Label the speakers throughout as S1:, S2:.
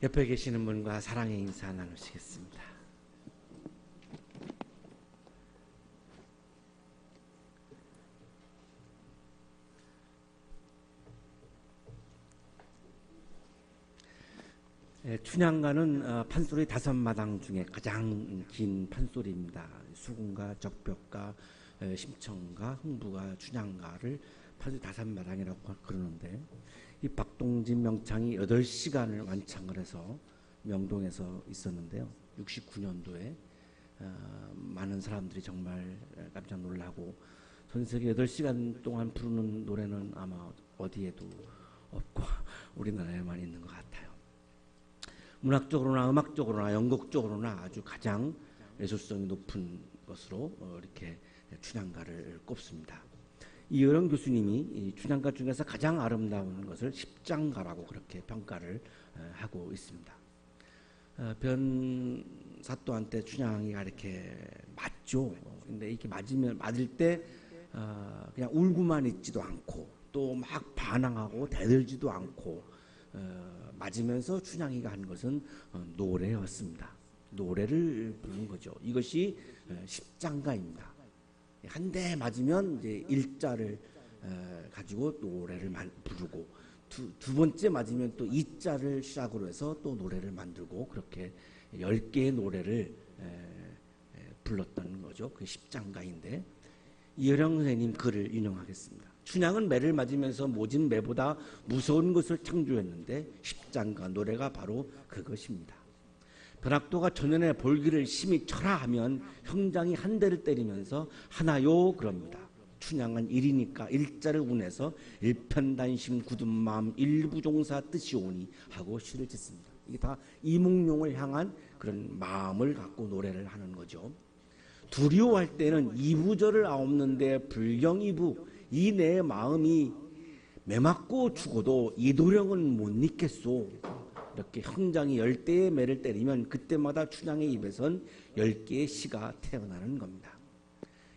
S1: 옆에 계시는 분과 사랑의 인사 나누시겠습니다. 춘향가는 판소리 5마당 중에 가장 긴 판소리입니다. 수군가, 적벽가, 심청가, 흥부가, 춘향가를 판소리 5마당이라고 그러는데, 이 박동진 명창이 8시간을 완창을 해서 명동에서 있었는데요. 69년도에 많은 사람들이 정말 깜짝 놀라고, 전 세계 8시간 동안 부르는 노래는 아마 어디에도 없고 우리나라에만 있는 것 같아요. 문학적으로나 음악적으로나 연극적으로나 아주 가장 예술성이 높은 것으로 이렇게 춘향가를 꼽습니다. 이여령 교수님이 이 춘향가 중에서 가장 아름다운 것을 십장가라고 그렇게 평가를 하고 있습니다. 변사또한테 춘향이가 이렇게 맞죠. 근데 이렇게 맞을 때 그냥 울고만 있지도 않고 또 막 반항하고 대들지도 않고 맞으면서 춘향이가 한 것은 노래였습니다. 노래를 부르는 거죠. 이것이 십장가입니다. 한 대 맞으면 이제 일자를 가지고 노래를 부르고 두 번째 맞으면 또 이자를 시작으로 해서 또 노래를 만들고 그렇게 10개의 노래를 불렀던 거죠. 그게 십장가인데, 이여령 선생님 글을 인용하겠습니다. 춘향은 매를 맞으면서 모진 매보다 무서운 것을 창조했는데 십장가 노래가 바로 그것입니다. 변학도가 전연에 볼기를 심히 쳐라 하면 형장이 한 대를 때리면서 하나요 그럽니다. 춘향은 일이니까 일자를 운해서 일편단심 굳은 마음 일부종사 뜻이 오니 하고 시를 짓습니다. 이게 다 이몽룡을 향한 그런 마음을 갖고 노래를 하는 거죠. 두려워할 때는 이부절을 아옵는데 불경이부, 이 내 마음이 매맞고 죽어도 이도령은 못 잊겠소. 이렇게 형장이 10대의 매를 때리면 그때마다 춘향의 입에선 10개의 시가 태어나는 겁니다.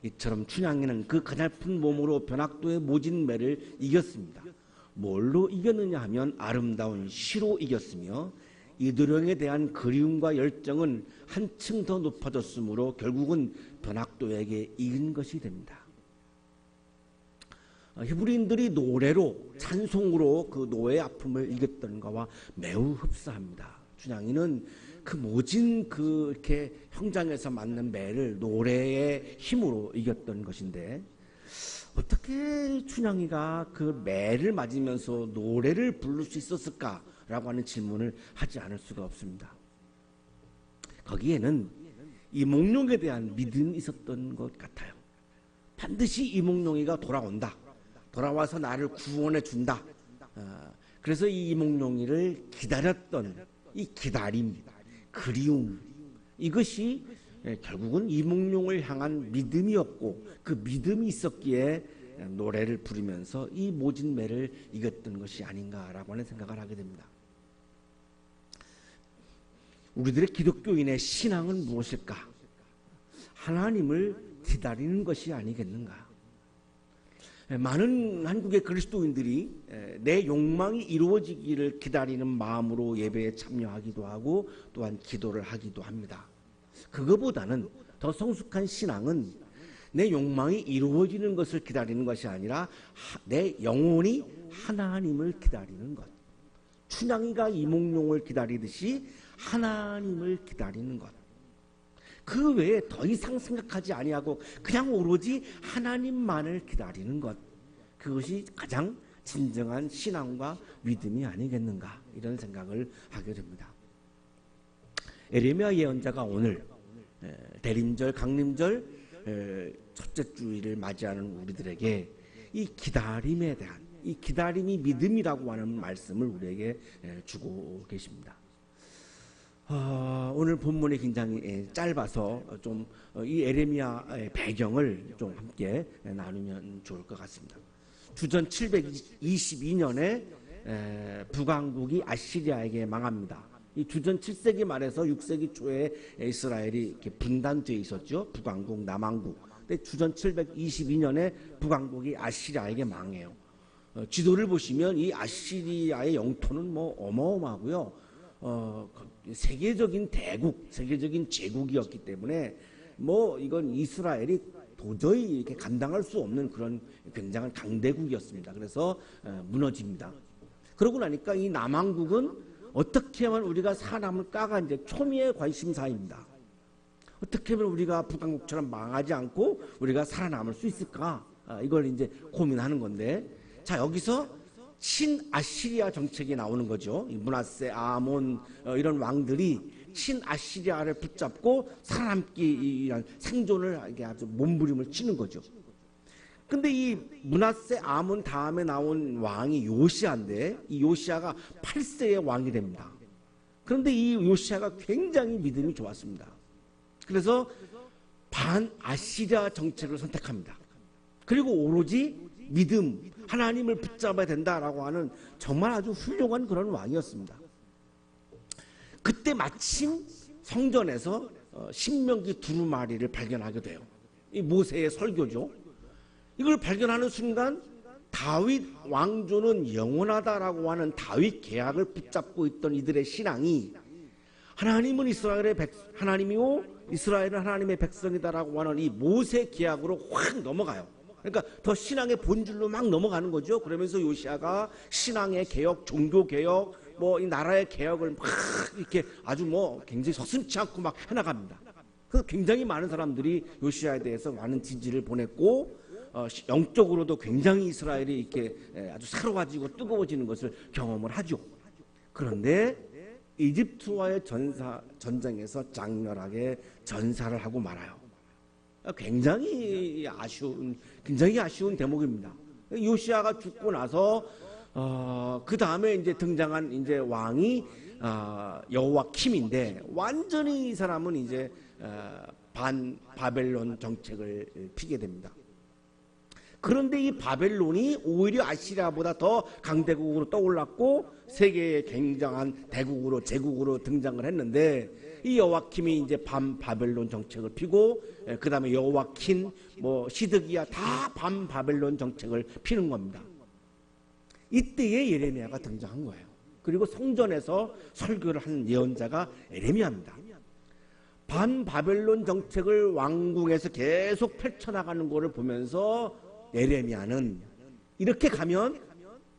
S1: 이처럼 춘향이는 그 가냘픈 몸으로 변학도의 모진 매를 이겼습니다. 뭘로 이겼느냐 하면 아름다운 시로 이겼으며, 이도령에 대한 그리움과 열정은 한층 더 높아졌으므로 결국은 변학도에게 이긴 것이 됩니다. 히브리인들이 노래로, 찬송으로 그 노예의 아픔을 이겼던 것과 매우 흡사합니다. 춘향이는 그 모진 이렇게 형장에서 맞는 매를 노래의 힘으로 이겼던 것인데, 어떻게 춘향이가 그 매를 맞으면서 노래를 부를 수 있었을까라고 하는 질문을 하지 않을 수가 없습니다. 거기에는 이몽룡에 대한 믿음이 있었던 것 같아요. 반드시 이몽룡이가 돌아온다. 돌아와서 나를 구원해 준다. 그래서 이 이몽룡이를 기다렸던 이 기다림, 그리움, 이것이 결국은 이몽룡을 향한 믿음이었고, 그 믿음이 있었기에 노래를 부르면서 이 모진 매를 이겼던 것이 아닌가라고 하는 생각을 하게 됩니다. 우리들의 기독교인의 신앙은 무엇일까? 하나님을 기다리는 것이 아니겠는가? 많은 한국의 그리스도인들이 내 욕망이 이루어지기를 기다리는 마음으로 예배에 참여하기도 하고 또한 기도를 하기도 합니다. 그거보다는 더 성숙한 신앙은 내 욕망이 이루어지는 것을 기다리는 것이 아니라 내 영혼이 하나님을 기다리는 것. 춘향이가 이몽룡을 기다리듯이 하나님을 기다리는 것. 그 외에 더 이상 생각하지 아니하고 그냥 오로지 하나님만을 기다리는 것. 그것이 가장 진정한 신앙과 믿음이 아니겠는가, 이런 생각을 하게 됩니다. 에레미야 예언자가 오늘 대림절, 강림절 첫째 주일을 맞이하는 우리들에게 이 기다림에 대한, 이 기다림이 믿음이라고 하는 말씀을 우리에게 주고 계십니다. 오늘 본문이 굉장히 짧아서 좀 이 에레미야의 배경을 좀 함께 나누면 좋을 것 같습니다. 주전 722년에 북왕국이 아시리아에게 망합니다. 이 주전 7세기 말에서 6세기 초에 이스라엘이 이렇게 분단되어 있었죠. 북왕국, 남왕국. 근데 주전 722년에 북왕국이 아시리아에게 망해요. 지도를 보시면 이 아시리아의 영토는 뭐 어마어마하고요. 세계적인 대국, 세계적인 제국이었기 때문에 뭐 이건 이스라엘이 도저히 이렇게 감당할 수 없는 그런 굉장한 강대국이었습니다. 그래서 무너집니다. 그러고 나니까 이 남왕국은 어떻게 하면 우리가 살아남을까가 이제 초미의 관심사입니다. 어떻게 하면 우리가 북왕국처럼 망하지 않고 우리가 살아남을 수 있을까? 이걸 이제 고민하는 건데, 자, 여기서 친아시리아 정책이 나오는 거죠. 므낫세, 아몬 이런 왕들이 친아시리아를 붙잡고 살아남기 위한 생존을 아주 몸부림을 치는 거죠. 근데 이 므낫세, 아몬 다음에 나온 왕이 요시아인데, 이 요시아가 8세의 왕이 됩니다. 그런데 이 요시아가 굉장히 믿음이 좋았습니다. 그래서 반아시리아 정책을 선택합니다. 그리고 오로지 믿음, 하나님을 붙잡아야 된다라고 하는 정말 아주 훌륭한 그런 왕이었습니다. 그때 마침 성전에서 신명기 두루마리를 발견하게 돼요. 이 모세의 설교죠. 이걸 발견하는 순간 다윗 왕조는 영원하다라고 하는 다윗 계약을 붙잡고 있던 이들의 신앙이 하나님은 이스라엘의 하나님이고 이스라엘은 하나님의 백성이다라고 하는 이 모세 계약으로 확 넘어가요. 그러니까 더 신앙의 본질로 막 넘어가는 거죠. 그러면서 요시아가 신앙의 개혁, 종교 개혁, 뭐 이 나라의 개혁을 막 이렇게 아주 뭐 굉장히 서슴지 않고 막 해나갑니다. 그래서 굉장히 많은 사람들이 요시아에 대해서 많은 지지를 보냈고, 영적으로도 굉장히 이스라엘이 이렇게 아주 새로워지고 뜨거워지는 것을 경험을 하죠. 그런데 이집트와의 전쟁에서 장렬하게 전사를 하고 말아요. 굉장히 아쉬운 대목입니다. 요시아가 죽고 나서 그 다음에 이제 등장한 이제 왕이 여호와킴인데, 완전히 이 사람은 이제 반 바벨론 정책을 피게 됩니다. 그런데 이 바벨론이 오히려 아시리아보다 더 강대국으로 떠올랐고 세계의 굉장한 대국으로, 제국으로 등장을 했는데, 이 여호와킴이 이제 반 바벨론 정책을 피고, 그 다음에 여호와킨, 뭐 시드기야 다 반 바벨론 정책을 피는 겁니다. 이때에 예레미야가 등장한 거예요. 그리고 성전에서 설교를 한 예언자가 에레미야입니다. 반 바벨론 정책을 왕궁에서 계속 펼쳐나가는 것을 보면서 예레미야는 이렇게 가면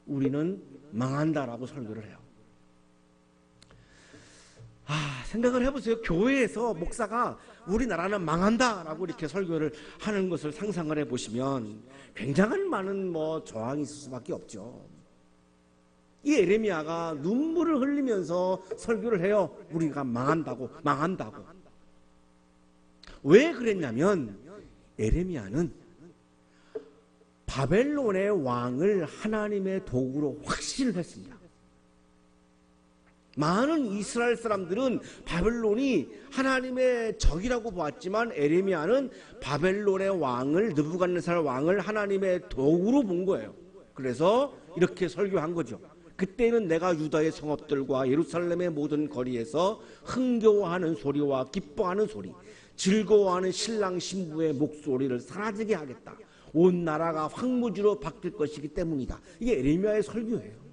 S1: 우리는 망한다라고 설교를 해요. 생각을 해보세요. 교회에서 목사가 우리나라는 망한다라고 이렇게 설교를 하는 것을 상상을 해보시면 굉장한 많은 뭐 저항이 있을 수밖에 없죠. 이 예레미야가 눈물을 흘리면서 설교를 해요. 우리가 망한다고. 왜 그랬냐면 예레미야는 바벨론의 왕을 하나님의 도구로 확신을 했습니다. 많은 이스라엘 사람들은 바벨론이 하나님의 적이라고 보았지만 예레미야는 바벨론의 왕을, 느부갓네살 왕을 하나님의 도구로 본 거예요. 그래서 이렇게 설교한 거죠. 그때는 내가 유다의 성읍들과 예루살렘의 모든 거리에서 흥겨워하는 소리와 기뻐하는 소리, 즐거워하는 신랑 신부의 목소리를 사라지게 하겠다. 온 나라가 황무지로 바뀔 것이기 때문이다. 이게 예레미야의 설교예요.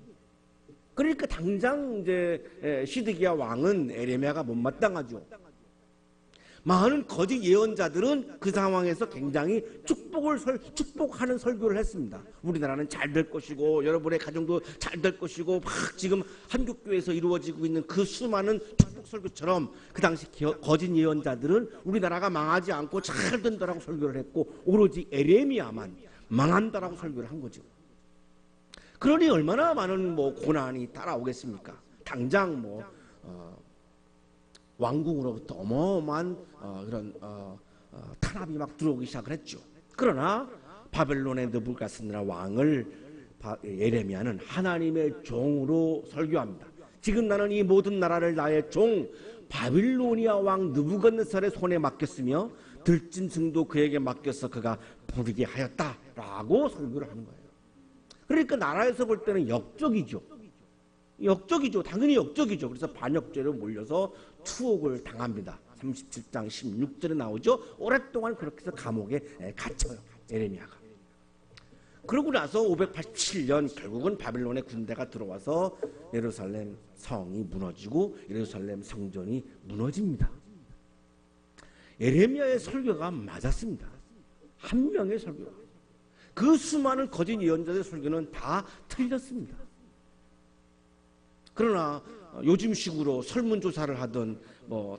S1: 그러니까 당장 이제 시드기야 왕은 예레미야가 못마땅하죠. 많은 거짓 예언자들은 그 상황에서 굉장히 축복하는 설교를 했습니다. 우리나라는 잘 될 것이고 여러분의 가정도 잘 될 것이고, 막 지금 한국교회에서 이루어지고 있는 그 수많은 축복 설교처럼 그 당시 거짓 예언자들은 우리나라가 망하지 않고 잘 된다라고 설교를 했고, 오로지 예레미야만 망한다라고 설교를 한 거죠. 그러니 얼마나 많은 뭐 고난이 따라오겠습니까? 당장 뭐 왕궁으로부터 어마어마한 그런 탄압이 막 들어오기 시작을 했죠. 그러나 바벨론의 느부갓네살 왕을 예레미야는 하나님의 종으로 설교합니다. 지금 나는 이 모든 나라를 나의 종 바빌로니아 왕 느부갓네살의 손에 맡겼으며 들짐승도 그에게 맡겨서 그가 부리게 하였다라고 설교를 하는 거예요. 그러니까 나라에서 볼 때는 역적이죠. 당연히 역적이죠. 그래서 반역죄로 몰려서 투옥을 당합니다. 37장 16절에 나오죠. 오랫동안 그렇게 해서 감옥에 갇혀요, 예레미야가. 그러고 나서 587년 결국은 바빌론의 군대가 들어와서 예루살렘 성이 무너지고 예루살렘 성전이 무너집니다. 예레미야의 설교가 맞았습니다. 한 명의 설교가. 그 수많은 거짓 예언자들의 설교는 다 틀렸습니다. 그러나 요즘식으로 설문조사를 하든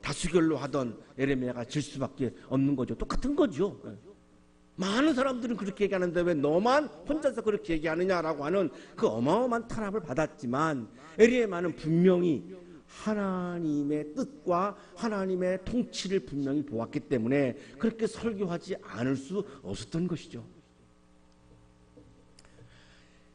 S1: 다수결로 하든 예레미야가 질 수밖에 없는 거죠. 똑같은 거죠. 많은 사람들은 그렇게 얘기하는데 왜 너만 혼자서 그렇게 얘기하느냐라고 하는 그 어마어마한 탄압을 받았지만 예레미야는 분명히 하나님의 뜻과 하나님의 통치를 분명히 보았기 때문에 그렇게 설교하지 않을 수 없었던 것이죠.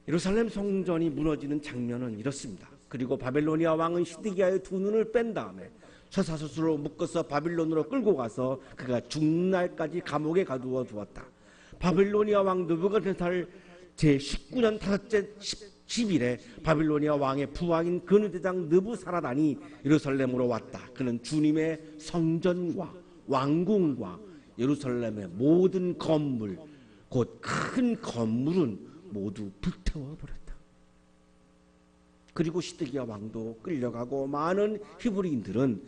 S1: 예루살렘 성전이 무너지는 장면은 이렇습니다. 그리고 바벨로니아 왕은 시드기야의 두 눈을 뺀 다음에 쇠사슬로 묶어서 바빌론으로 끌고 가서 그가 죽는 날까지 감옥에 가두어 두었다. 바빌로니아 왕 느부갓네살 제19년 다섯째 10일에 바빌로니아 왕의 부왕인 근위대장 느부사라단이 예루살렘으로 왔다. 그는 주님의 성전과 왕궁과 예루살렘의 모든 건물, 곧 큰 건물은 모두 불태워버렸다. 그리고 시드기야 왕도 끌려가고 많은 히브리인들은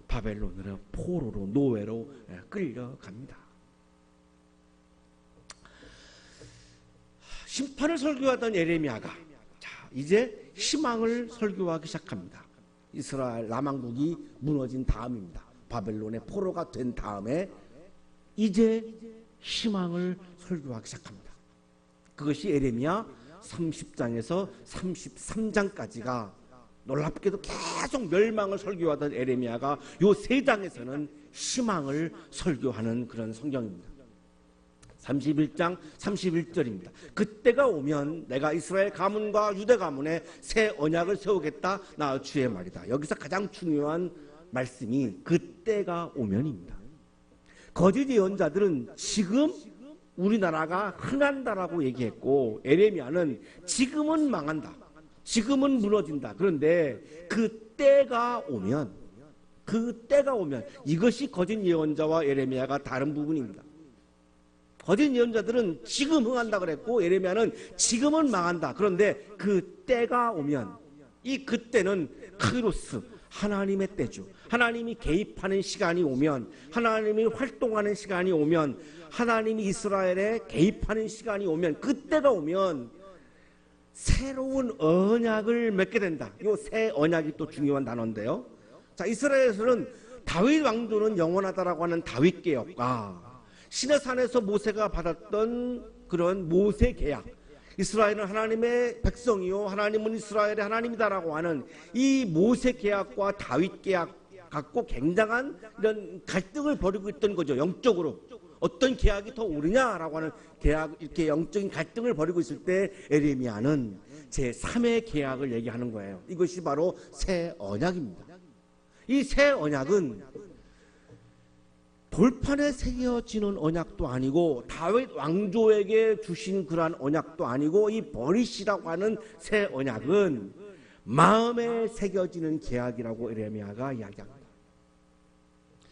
S1: 바벨론으로 포로로 노예로 끌려갑니다. 심판을 설교하던 예레미야가 이제 희망을 설교하기 시작합니다. 이스라엘 남왕국이 무너진 다음입니다. 바벨론의 포로가 된 다음에 이제 희망을 설교하기 시작합니다. 그것이 예레미야 30장에서 33장까지가 놀랍게도 계속 멸망을 설교하던 예레미야가 요 3장에서는 희망을 설교하는 그런 성경입니다. 31장 31절입니다. 그때가 오면 내가 이스라엘 가문과 유대 가문에 새 언약을 세우겠다. 나 주의 말이다. 여기서 가장 중요한 말씀이 그때가 오면입니다. 거짓 예언자들은 지금 우리나라가 흥한다라고 얘기했고 예레미야는 지금은 망한다. 지금은 무너진다. 그런데 그때가 오면 이것이 거짓 예언자와 예레미야가 다른 부분입니다. 거짓 예언자들은 지금 흥한다 그랬고 예레미야는 지금은 망한다. 그런데 그 때가 오면 이 그때는 카이로스 하나님의 때죠. 하나님이 개입하는 시간이 오면 하나님이 활동하는 시간이 오면 하나님이 이스라엘에 개입하는 시간이 오면 그때가 오면 새로운 언약을 맺게 된다. 이 새 언약이 또 중요한 단어인데요. 자, 이스라엘에서는 다윗 왕조는 영원하다라고 하는 다윗 계약과 시내산에서 모세가 받았던 그런 모세 계약, 이스라엘은 하나님의 백성이요 하나님은 이스라엘의 하나님이다라고 하는 이 모세 계약과 다윗 계약 갖고 굉장한 이런 갈등을 벌이고 있던 거죠. 영적으로 어떤 계약이 더 옳으냐라고 하는 계약, 이렇게 영적인 갈등을 벌이고 있을 때 예레미야는 제3의 계약을 얘기하는 거예요. 이것이 바로 새 언약입니다. 이 새 언약은 돌판에 새겨지는 언약도 아니고 다윗 왕조에게 주신 그러한 언약도 아니고 이 버릿이라고 하는 새 언약은 마음에 새겨지는 계약이라고 예레미야가 이야기합니다.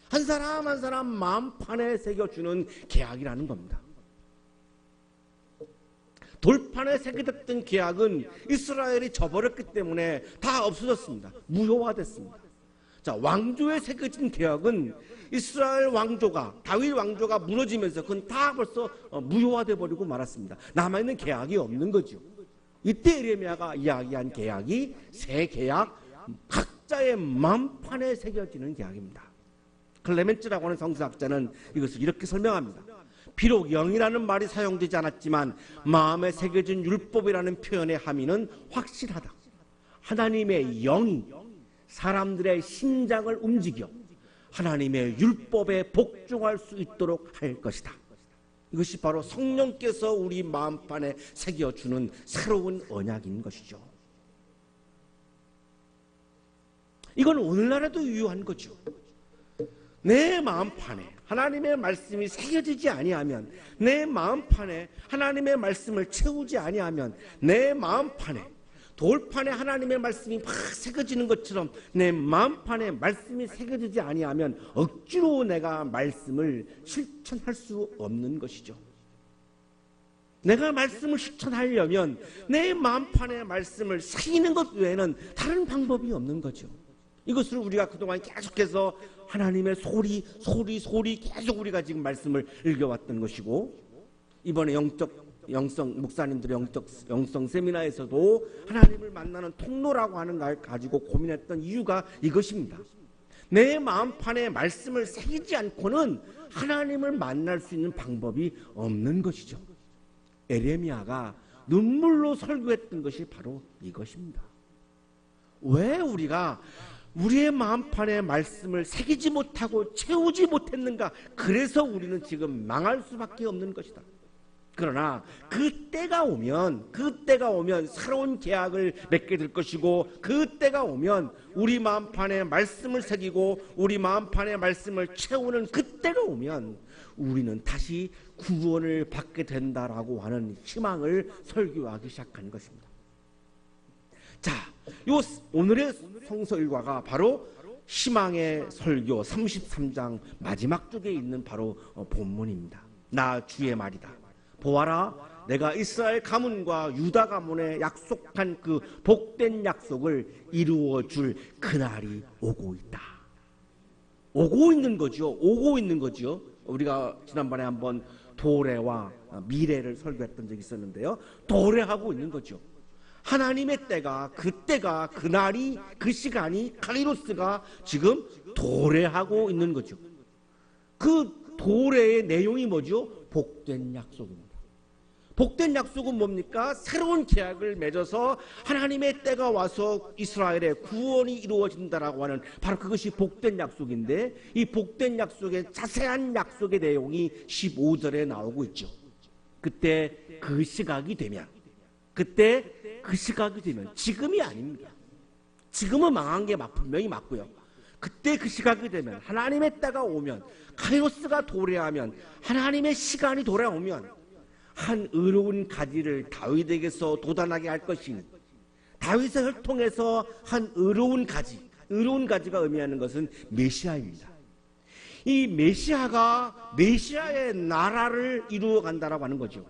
S1: 한 사람 한 사람 마음판에 새겨주는 계약이라는 겁니다. 돌판에 새겨졌던 계약은 이스라엘이 저버렸기 때문에 다 없어졌습니다. 무효화됐습니다. 자, 왕조에 새겨진 계약은 이스라엘 왕조가 다윗 왕조가 무너지면서 그건 다 벌써 무효화돼 버리고 말았습니다. 남아있는 계약이 없는 거죠. 이때 예레미야가 이야기한 계약이 새 계약, 각자의 마음판에 새겨지는 계약입니다. 클레멘츠라고 하는 성서학자는 이것을 이렇게 설명합니다. 비록 영이라는 말이 사용되지 않았지만 마음에 새겨진 율법이라는 표현의 함의는 확실하다. 하나님의 영이 사람들의 심장을 움직여 하나님의 율법에 복종할 수 있도록 할 것이다. 이것이 바로 성령께서 우리 마음판에 새겨주는 새로운 언약인 것이죠. 이건 오늘날에도 유효한 거죠. 내 마음판에 하나님의 말씀이 새겨지지 아니하면, 내 마음판에 하나님의 말씀을 채우지 아니하면, 내 마음판에 돌판에 하나님의 말씀이 막 새겨지는 것처럼 내 마음판에 말씀이 새겨지지 아니하면 억지로 내가 말씀을 실천할 수 없는 것이죠. 내가 말씀을 실천하려면 내 마음판의 말씀을 새기는 것 외에는 다른 방법이 없는 거죠. 이것을 우리가 그동안 계속해서 하나님의 소리 계속 우리가 지금 말씀을 읽어왔던 것이고, 이번에 영성 목사님들의 영성 세미나에서도 하나님을 만나는 통로라고 하는 걸 가지고 고민했던 이유가 이것입니다. 내 마음판에 말씀을 새기지 않고는 하나님을 만날 수 있는 방법이 없는 것이죠. 에레미야가 눈물로 설교했던 것이 바로 이것입니다. 왜 우리가 우리의 마음판에 말씀을 새기지 못하고 채우지 못했는가? 그래서 우리는 지금 망할 수밖에 없는 것이다. 그러나 그때가 오면 새로운 계약을 맺게 될 것이고, 그때가 오면 우리 마음판에 말씀을 새기고 우리 마음판에 말씀을 채우는 그때가 오면 우리는 다시 구원을 받게 된다라고 하는 희망을 설교하기 시작한 것입니다. 자, 오늘의 성서 일과가 바로 희망의 설교 33장 마지막 쪽에 있는 바로 본문입니다. 나 주의 말이다. 보아라, 내가 이스라엘 가문과 유다 가문에 약속한 그 복된 약속을 이루어 줄 그날이 오고 있다. 오고 있는 거죠. 우리가 지난번에 한번 도래와 미래를 설교했던 적이 있었는데요. 도래하고 있는 거죠. 하나님의 때가, 그때가, 그날이, 그 시간이, 카이로스가 지금 도래하고 있는 거죠. 그 도래의 내용이 뭐죠? 복된 약속입니다. 복된 약속은 뭡니까? 새로운 계약을 맺어서 하나님의 때가 와서 이스라엘의 구원이 이루어진다라고 하는 바로 그것이 복된 약속인데, 이 복된 약속의 자세한 약속의 내용이 15절에 나오고 있죠. 그때 그 시각이 되면, 지금이 아닙니다. 지금은 망한 게 분명히 맞고요. 그때 그 시각이 되면, 하나님의 때가 오면, 카이로스가 도래하면, 하나님의 시간이 돌아오면 한 의로운 가지를 다윗에게서 돋아나게 할 것이니, 다윗의 혈통에서 한 의로운 가지가 의미하는 것은 메시아입니다. 이 메시아가 메시아의 나라를 이루어 간다라고 하는 거죠.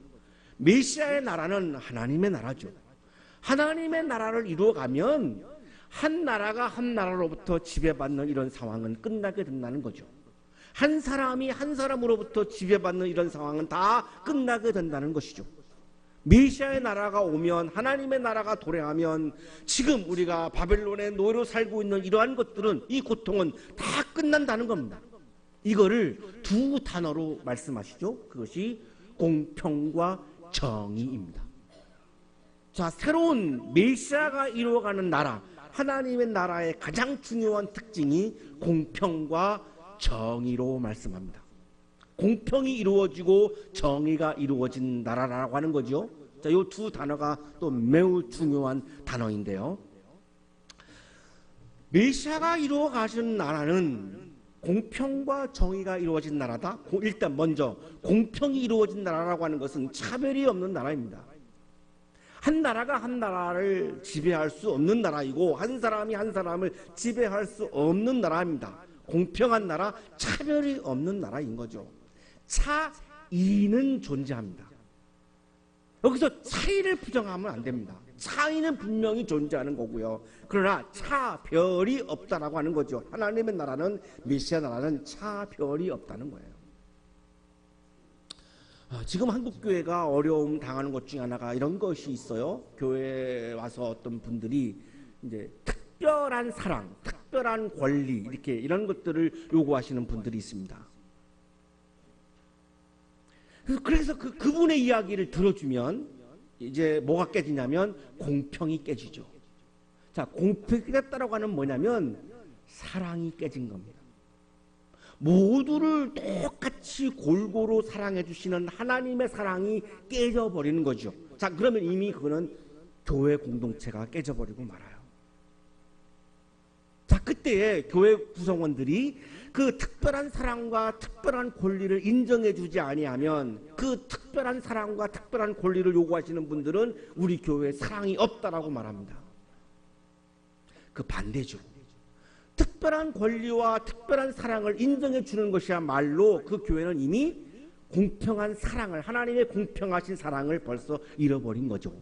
S1: 메시아의 나라는 하나님의 나라죠. 하나님의 나라를 이루어 가면 한 나라가 한 나라로부터 지배받는 이런 상황은 끝나게 된다는 거죠. 한 사람이 한 사람으로부터 지배받는 이런 상황은 다 끝나게 된다는 것이죠. 메시아의 나라가 오면, 하나님의 나라가 도래하면 지금 우리가 바벨론의 노예로 살고 있는 이러한 것들은, 이 고통은 다 끝난다는 겁니다. 이거를 두 단어로 말씀하시죠. 그것이 공평과 정의입니다. 자, 새로운 메시아가 이루어가는 나라, 하나님의 나라의 가장 중요한 특징이 공평과 정의로 말씀합니다. 공평이 이루어지고 정의가 이루어진 나라라고 하는 거죠. 자, 이 두 단어가 또 매우 중요한 단어인데요. 메시아가 이루어 가신 나라는 공평과 정의가 이루어진 나라다. 일단 먼저 공평이 이루어진 나라라고 하는 것은 차별이 없는 나라입니다. 한 나라가 한 나라를 지배할 수 없는 나라이고, 한 사람이 한 사람을 지배할 수 없는 나라입니다. 공평한 나라, 차별이 없는 나라인 거죠. 차이는 존재합니다. 여기서 차이를 부정하면 안 됩니다. 차이는 분명히 존재하는 거고요. 그러나 차별이 없다라고 하는 거죠. 하나님의 나라는, 메시아 나라는 차별이 없다는 거예요. 지금 한국교회가 어려움 당하는 것 중에 하나가 이런 것이 있어요. 교회에 와서 어떤 분들이 이제 특별한 사랑, 특별한 권리, 이런 것들을 요구하시는 분들이 있습니다. 그래서 그분의 이야기를 들어주면 이제 뭐가 깨지냐면 공평이 깨지죠. 자, 공평이 깨졌다라고 하는 뭐냐면 사랑이 깨진 겁니다. 모두를 똑같이 골고루 사랑해 주시는 하나님의 사랑이 깨져버리는 거죠. 자, 그러면 이미 그거는 교회 공동체가 깨져버리고 말아요. 자, 그때에 교회 구성원들이 그 특별한 사랑과 특별한 권리를 인정해 주지 아니하면, 그 특별한 사랑과 특별한 권리를 요구하시는 분들은 우리 교회에 사랑이 없다라고 말합니다. 그 반대죠. 특별한 권리와 특별한 사랑을 인정해 주는 것이야말로 그 교회는 이미 공평한 사랑을, 하나님의 공평하신 사랑을 벌써 잃어버린 거죠.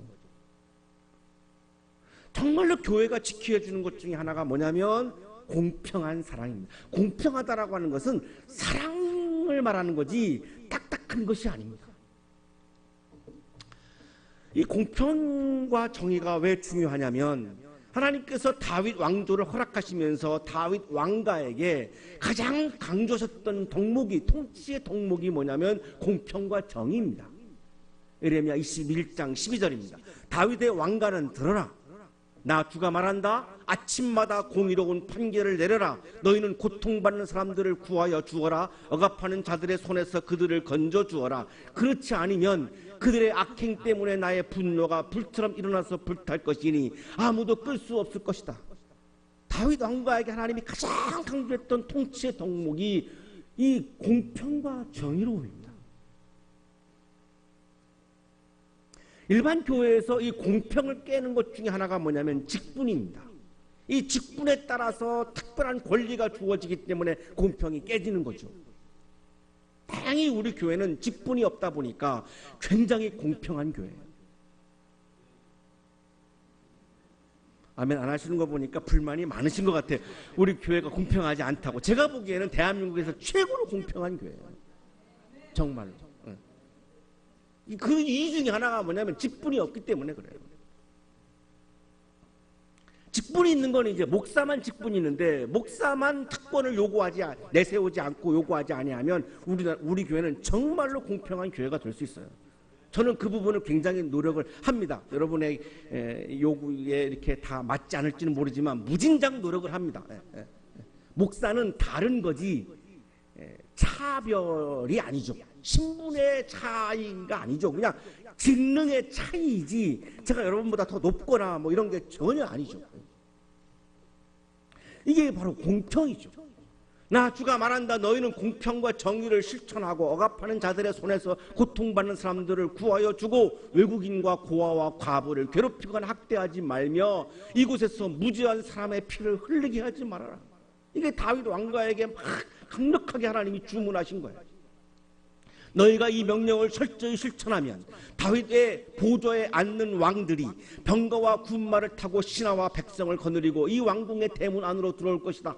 S1: 정말로 교회가 지켜야 주는 것 중에 하나가 뭐냐면 공평한 사랑입니다. 공평하다라고 하는 것은 사랑을 말하는 거지 딱딱한 것이 아닙니다. 이 공평과 정의가 왜 중요하냐면 하나님께서 다윗 왕조를 허락하시면서 다윗 왕가에게 가장 강조하셨던 덕목이, 통치의 덕목이 뭐냐면 공평과 정의입니다. 예레미야 21장 12절입니다. 다윗의 왕가는 들어라. 나 주가 말한다. 아침마다 공의로운 판결을 내려라. 너희는 고통받는 사람들을 구하여 주어라. 억압하는 자들의 손에서 그들을 건져 주어라. 그렇지 않으면 그들의 악행 때문에 나의 분노가 불처럼 일어나서 불탈 것이니 아무도 끌 수 없을 것이다. 다윗 왕가에게 하나님이 가장 강조했던 통치의 덕목이 이 공평과 정의로움입니다. 일반 교회에서 이 공평을 깨는 것 중에 하나가 뭐냐면 직분입니다. 이 직분에 따라서 특별한 권리가 주어지기 때문에 공평이 깨지는 거죠. 다행히 우리 교회는 직분이 없다 보니까 굉장히 공평한 교회예요. 아멘 안 하시는 거 보니까 불만이 많으신 것 같아요. 우리 교회가 공평하지 않다고. 제가 보기에는 대한민국에서 최고로 공평한 교회예요. 정말로. 그 이유 중에 하나가 뭐냐면 직분이 없기 때문에 그래요. 직분이 있는 건 이제 목사만 직분이 있는데 목사만 특권을 내세우지 않고 요구하지 아니하면 우리 교회는 정말로 공평한 교회가 될 수 있어요. 저는 그 부분을 굉장히 노력을 합니다. 여러분의 요구에 이렇게 다 맞지 않을지는 모르지만 무진장 노력을 합니다. 목사는 다른 거지 차별이 아니죠. 신분의 차이가 아니죠. 그냥 직능의 차이지 제가 여러분보다 더 높거나 뭐 이런 게 전혀 아니죠. 이게 바로 공평이죠. 나 주가 말한다. 너희는 공평과 정의를 실천하고 억압하는 자들의 손에서 고통받는 사람들을 구하여 주고 외국인과 고아와 과부를 괴롭히거나 학대하지 말며 이곳에서 무죄한 사람의 피를 흘리게 하지 말아라. 이게 다윗 왕가에게 막 강력하게 하나님이 주문하신 거예요. 너희가 이 명령을 철저히 실천하면 다윗의 보좌에 앉는 왕들이 병거와 군마를 타고 신하와 백성을 거느리고 이 왕궁의 대문 안으로 들어올 것이다.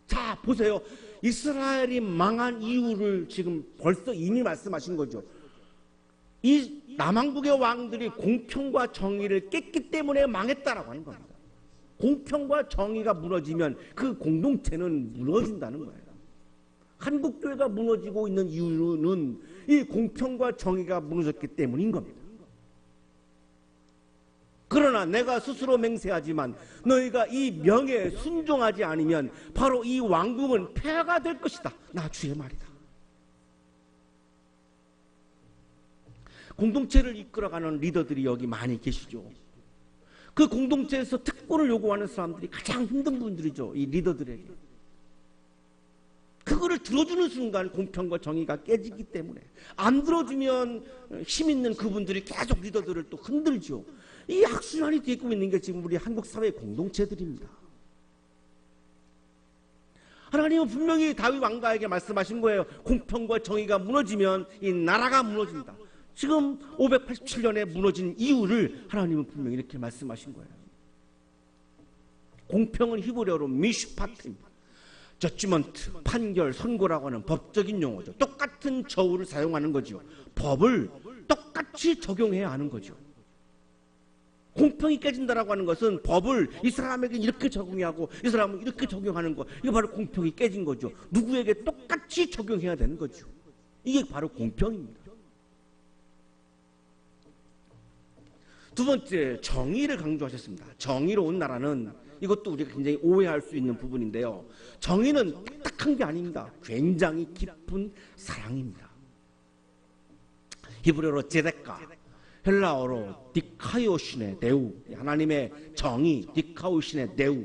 S1: 자 보세요. 이스라엘이 망한 이유를 지금 벌써 이미 말씀하신 거죠. 이 남왕국의 왕들이 공평과 정의를 깼기 때문에 망했다라고 하는 겁니다. 공평과 정의가 무너지면 그 공동체는 무너진다는 거예요. 한국교회가 무너지고 있는 이유는 이 공평과 정의가 무너졌기 때문인 겁니다. 그러나 내가 스스로 맹세하지만 너희가 이 명예에 순종하지 않으면 바로 이 왕궁은 폐하가 될 것이다. 나 주의 말이다. 공동체를 이끌어가는 리더들이 여기 많이 계시죠. 그 공동체에서 특권을 요구하는 사람들이 가장 힘든 분들이죠. 이 리더들에게. 그거를 들어주는 순간 공평과 정의가 깨지기 때문에 안 들어주면 힘 있는 그분들이 계속 리더들을 또 흔들죠. 이 악순환이 되고 있는 게 지금 우리 한국 사회의 공동체들입니다. 하나님은 분명히 다윗 왕가에게 말씀하신 거예요. 공평과 정의가 무너지면 이 나라가 무너진다. 지금 587년에 무너진 이유를 하나님은 분명히 이렇게 말씀하신 거예요. 공평은 히브리어로 미슈파트입니다. 저지먼트, 판결, 선고라고 하는 법적인 용어죠. 똑같은 저울을 사용하는 거죠. 법을 똑같이 적용해야 하는 거죠. 공평이 깨진다라고 하는 것은 법을 이 사람에게 이렇게 적용하고 이 사람은 이렇게 적용하는 거. 이게 바로 공평이 깨진 거죠. 누구에게 똑같이 적용해야 되는 거죠. 이게 바로 공평입니다. 두 번째, 정의를 강조하셨습니다. 정의로운 나라는 이것도 우리가 굉장히 오해할 수 있는 부분인데요. 정의는 딱딱한 게 아닙니다. 굉장히 깊은 사랑입니다. 히브리어로 제데카, 헬라어로 디카이오신의 대우, 하나님의 정의, 디카오신의 대우.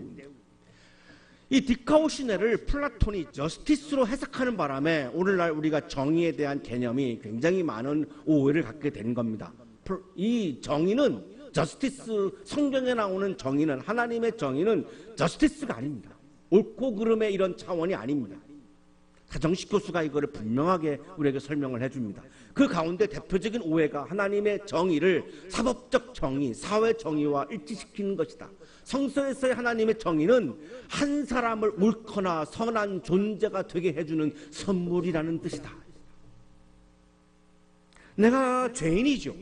S1: 이 디카오시네를 플라톤이 저스티스로 해석하는 바람에 오늘날 우리가 정의에 대한 개념이 굉장히 많은 오해를 갖게 된 겁니다. 이 정의는 저스티스, 성경에 나오는 정의는, 하나님의 정의는 저스티스가 아닙니다. 옳고 그름의 이런 차원이 아닙니다. 사정식 교수가 이거를 분명하게 우리에게 설명을 해줍니다. 그 가운데 대표적인 오해가 하나님의 정의를 사법적 정의, 사회 정의와 일치시키는 것이다. 성서에서의 하나님의 정의는 한 사람을 옳거나 선한 존재가 되게 해주는 선물이라는 뜻이다. 내가 죄인이죠.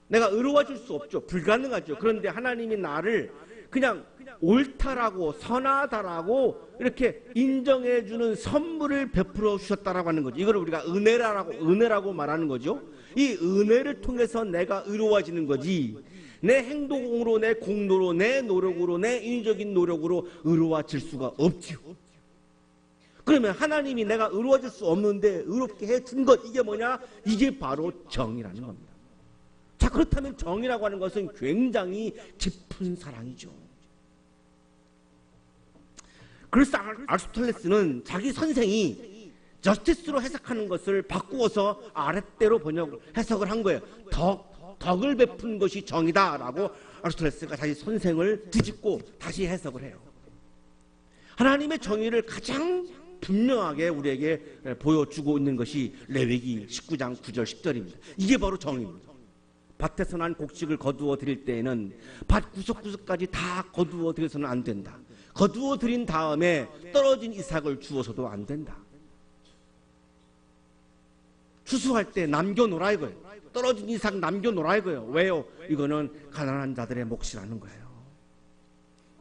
S1: 내가 의로워질 수 없죠. 불가능하죠. 그런데 하나님이 나를 그냥 옳다라고 선하다라고 이렇게 인정해주는 선물을 베풀어 주셨다라고 하는 거죠. 이걸 우리가 은혜라고 말하는 거죠. 이 은혜를 통해서 내가 의로워지는 거지, 내 행동으로, 내 공로로, 내 노력으로, 내 인위적인 노력으로 의로워질 수가 없지요. 그러면 하나님이 내가 의로워질 수 없는데 의롭게 해준 것, 이게 뭐냐? 이게 바로 정이라는 겁니다. 자, 그렇다면 정이라고 하는 것은 굉장히 깊은 사랑이죠. 그래서 아리스토텔레스는 자기 선생이 저스티스로 해석하는 것을 바꾸어서 아랫대로 해석을 한 거예요. 덕을 베푼 것이 정이다라고 아리스토텔레스가 자기 선생을 뒤집고 다시 해석을 해요. 하나님의 정의를 가장 분명하게 우리에게 보여주고 있는 것이 레위기 19장 9절 10절입니다. 이게 바로 정의입니다. 밭에서 난 곡식을 거두어 드릴 때에는 밭 구석구석까지 다 거두어 드려서는 안 된다. 거두어 드린 다음에 떨어진 이삭을 주어서도 안 된다. 추수할 때 남겨놓으라 이거예요. 떨어진 이삭 남겨놓으라 이거예요. 왜요? 이거는 가난한 자들의 몫이라는 거예요.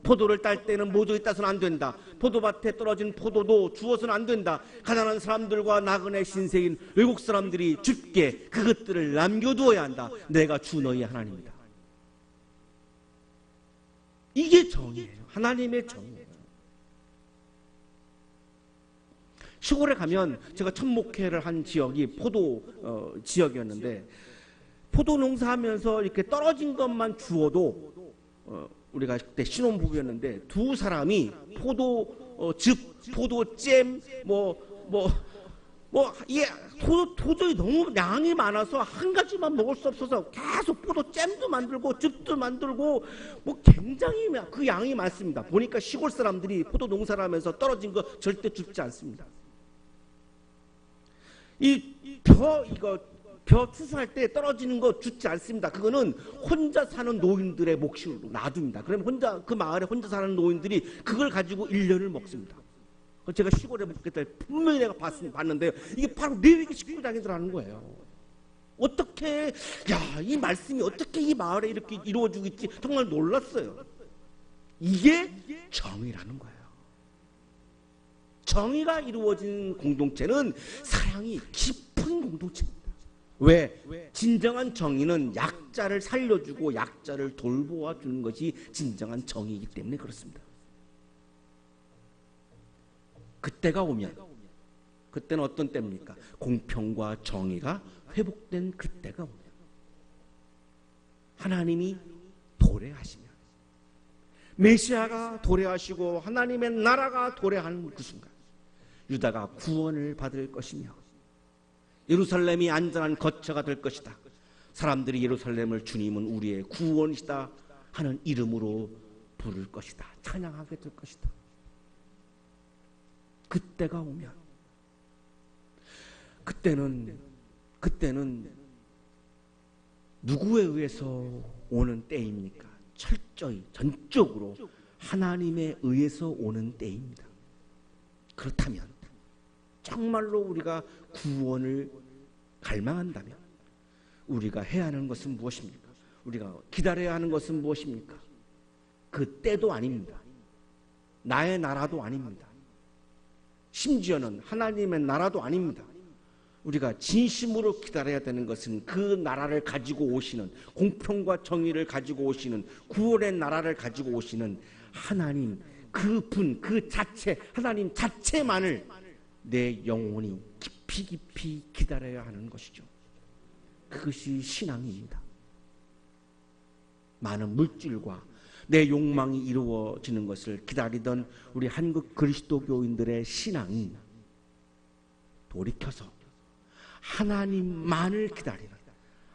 S1: 포도를 딸 때는 모조리 따서는 안 된다. 포도밭에 떨어진 포도도 주어서는 안 된다. 가난한 사람들과 나그네 신세인 외국 사람들이 줍게 그것들을 남겨두어야 한다. 내가 주 너희의 하나님이다. 이게 정의예요. 하나님의 정의예요. 시골에 가면, 제가 첫 목회를 한 지역이 포도 지역이었는데, 포도 농사하면서 이렇게 떨어진 것만 주어도 우리가 그때 신혼부부였는데 두 사람이 포도즙, 포도잼, 이게 도저히 너무 양이 많아서 한 가지만 먹을 수 없어서 계속 포도잼도 만들고 즙도 만들고 굉장히 그 양이 많습니다. 보니까 시골 사람들이 포도 농사를 하면서 떨어진 거 절대 줍지 않습니다. 벼 추수할 때 떨어지는 거 줍지 않습니다. 그거는 혼자 사는 노인들의 몫으로 놔둡니다. 그러면 그 마을에 혼자 사는 노인들이 그걸 가지고 1년을 먹습니다. 제가 시골에 묵을 때 분명히 내가 봤는데요. 이게 바로 레위기 19장에 들어가는 거예요. 어떻게, 이 말씀이 어떻게 이 마을에 이렇게 이루어지고 있지? 정말 놀랐어요. 이게 정의라는 거예요. 정의가 이루어진 공동체는 사랑이 깊은 공동체입니다. 왜? 진정한 정의는 약자를 살려주고 약자를 돌보아 주는 것이 진정한 정의이기 때문에 그렇습니다. 그때가 오면, 그때는 어떤 때입니까? 공평과 정의가 회복된 그때가 오면, 하나님이 도래하시면, 메시아가 도래하시고 하나님의 나라가 도래하는 그 순간, 유다가 구원을 받을 것이며 예루살렘이 안전한 거처가 될 것이다. 사람들이 예루살렘을 주님은 우리의 구원이시다 하는 이름으로 부를 것이다. 찬양하게 될 것이다. 그때가 오면, 그때는 누구에 의해서 오는 때입니까? 철저히 전적으로 하나님에 의해서 오는 때입니다. 그렇다면 정말로 우리가 구원을 갈망한다면 우리가 해야 하는 것은 무엇입니까? 우리가 기다려야 하는 것은 무엇입니까? 그 때도 아닙니다. 나의 나라도 아닙니다. 심지어는 하나님의 나라도 아닙니다. 우리가 진심으로 기다려야 되는 것은 그 나라를 가지고 오시는, 공평과 정의를 가지고 오시는, 구원의 나라를 가지고 오시는 하나님, 그분 그 자체, 하나님 자체만을 내 영혼이 깊이 기다려야 하는 것이죠. 그것이 신앙입니다. 많은 물질과 내 욕망이 이루어지는 것을 기다리던 우리 한국 그리스도교인들의 신앙이 돌이켜서 하나님만을 기다리는,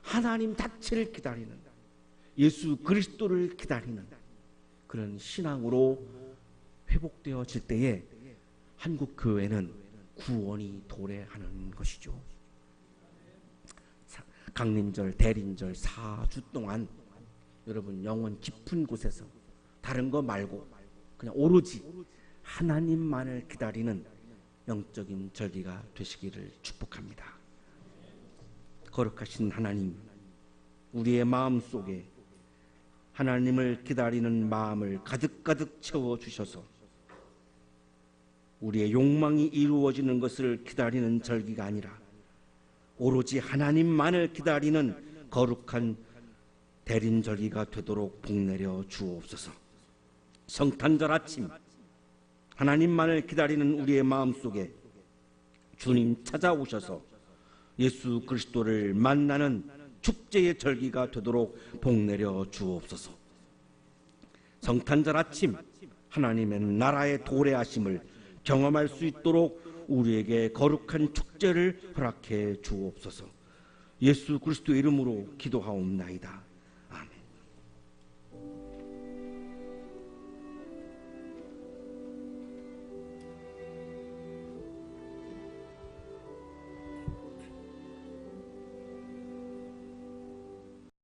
S1: 하나님 자체를 기다리는, 예수 그리스도를 기다리는 그런 신앙으로 회복되어질 때에 한국 교회는 구원이 도래하는 것이죠. 강림절, 대림절 4주 동안 여러분 영혼 깊은 곳에서 다른 거 말고 그냥 오로지 하나님만을 기다리는 영적인 절기가 되시기를 축복합니다. 거룩하신 하나님, 우리의 마음 속에 하나님을 기다리는 마음을 가득가득 채워주셔서 우리의 욕망이 이루어지는 것을 기다리는 절기가 아니라 오로지 하나님만을 기다리는 거룩한 대림절기가 되도록 복내려 주옵소서. 성탄절 아침 하나님만을 기다리는 우리의 마음속에 주님 찾아오셔서 예수 그리스도를 만나는 축제의 절기가 되도록 복내려 주옵소서. 성탄절 아침 하나님의 나라의 도래하심을 경험할 수 있도록 우리에게 거룩한 축제를 허락해 주옵소서. 예수 그리스도의 이름으로 기도하옵나이다.